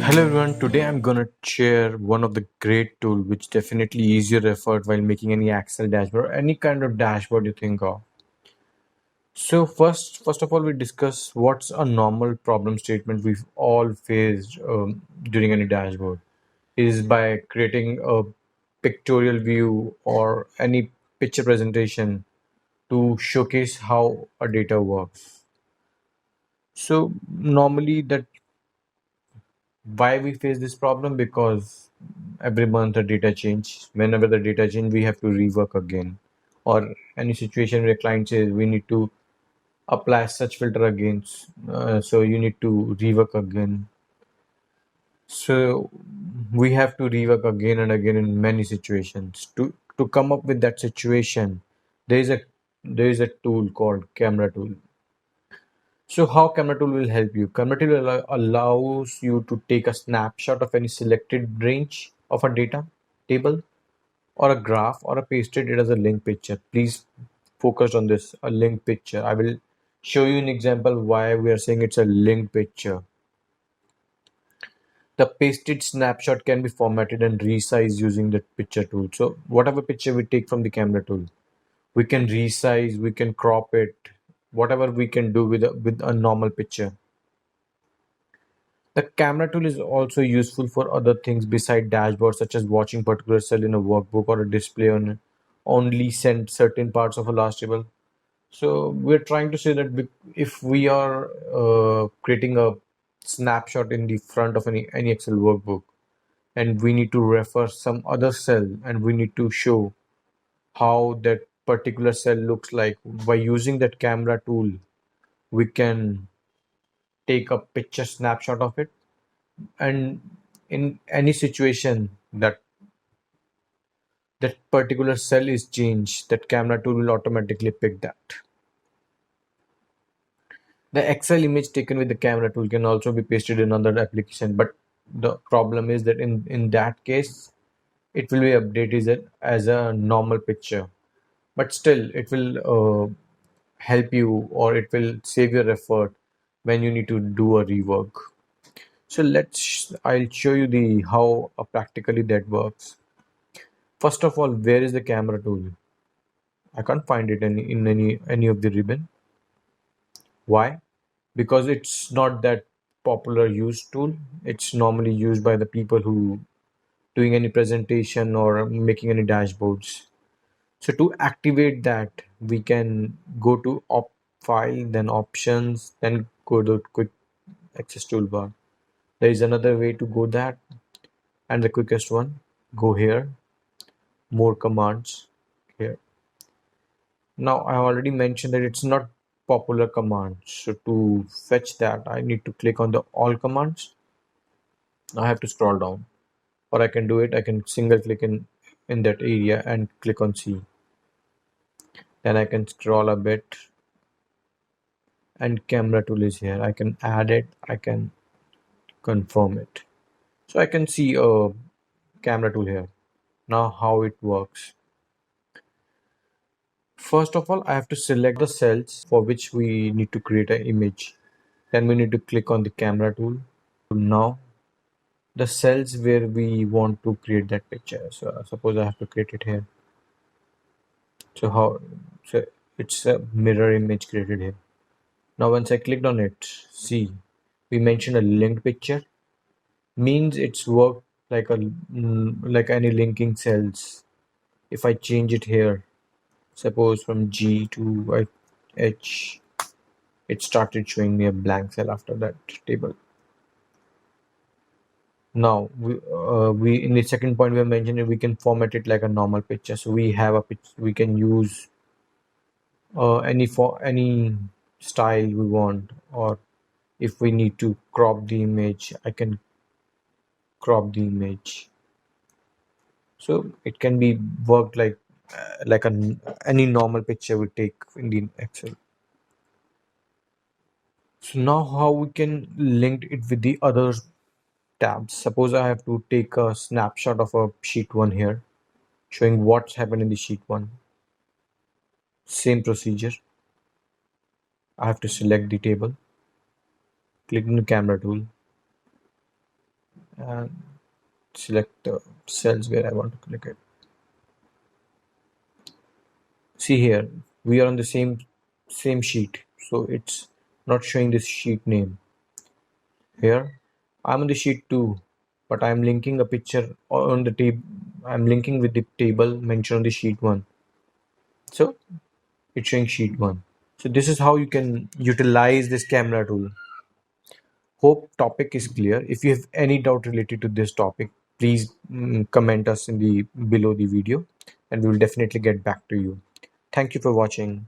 Hello everyone, today I'm gonna share one of the great tool which definitely ease your effort while making any Excel dashboard or any kind of dashboard you think of. So first of all, we discuss what's a normal problem statement we've all faced during any dashboard is by creating a pictorial view or any picture presentation to showcase how a data works. So normally that why we face this problem because every month the data change. Whenever the data change, we have to rework again. Or any situation where client says we need to apply such filter again, so you need to rework again. So we have to rework again and again in many situations. To come up with that situation, there is a there is a tool called camera tool. So how camera tool will help you? Camera tool allows you to take a snapshot of any selected range of a data table or a graph or a pasted it as a link picture. Please focus on this, a link picture. I will show you an example why we are saying it's a link picture. The pasted snapshot can be formatted and resized using the picture tool. So whatever picture we take from the camera tool, we can resize, we can crop it, whatever we can do with a normal picture. The camera tool is also useful for other things beside dashboard, such as watching particular cell in a workbook or a display on only send certain parts of a last table. So we're trying to say that if we are creating a snapshot in the front of any Excel workbook, and we need to refer some other cell, and we need to show how that particular cell looks like by using that camera tool, we can take a picture snapshot of it, and in any situation that particular cell is changed, that camera tool will automatically pick that. The Excel image taken with the camera tool can also be pasted in another application, but the problem is that in that case, it will be updated as a normal picture. But still, it will help you or it will save your effort when you need to do a rework. So I'll show you the how practically that works. First of all, where is the camera tool? I can't find it in any of the ribbon. Why? Because it's not that popular used tool. It's normally used by the people who doing any presentation or making any dashboards. So to activate that, we can go to op file, then options, then go to quick access toolbar. There is another way to go that, and the quickest one, go here, more commands here. Now I already mentioned that it's not popular command. So to fetch that, I need to click on the all commands. I have to scroll down, or I can do it. I can single click in that area and click on C. Then I can scroll a bit, and camera tool is here. I can add it. I can confirm it. So I can see a camera tool here. Now how it works. First of all, I have to select the cells for which we need to create an image. Then we need to click on the camera tool. Now the cells where we want to create that picture. So suppose I have to create it here. So so it's a mirror image created here. Now once I clicked on it, see, we mentioned a linked picture. Means it's worked like like any linking cells. If I change it here, suppose from G to H, it started showing me a blank cell after that table. Now we in the second point we have mentioned we can format it like a normal picture. So we have a picture, we can use any style we want, or if we need to crop the image, I can crop the image. So it can be worked like any normal picture we take in the Excel. So now how we can link it with the other tabs. Suppose I have to take a snapshot of a sheet 1 here, showing what's happened in the sheet 1. Same procedure. I have to select the table, click on the camera tool, and select the cells where I want to click it. See here, we are on the same sheet, so it's not showing this sheet name. Here, I'm on the sheet 2, but I'm linking a picture on the table. I'm linking with the table mentioned on the sheet 1. So it's showing sheet 1. So this is how you can utilize this camera tool. Hope topic is clear. If you have any doubt related to this topic, please comment us in the below the video, and we will definitely get back to you. Thank you for watching.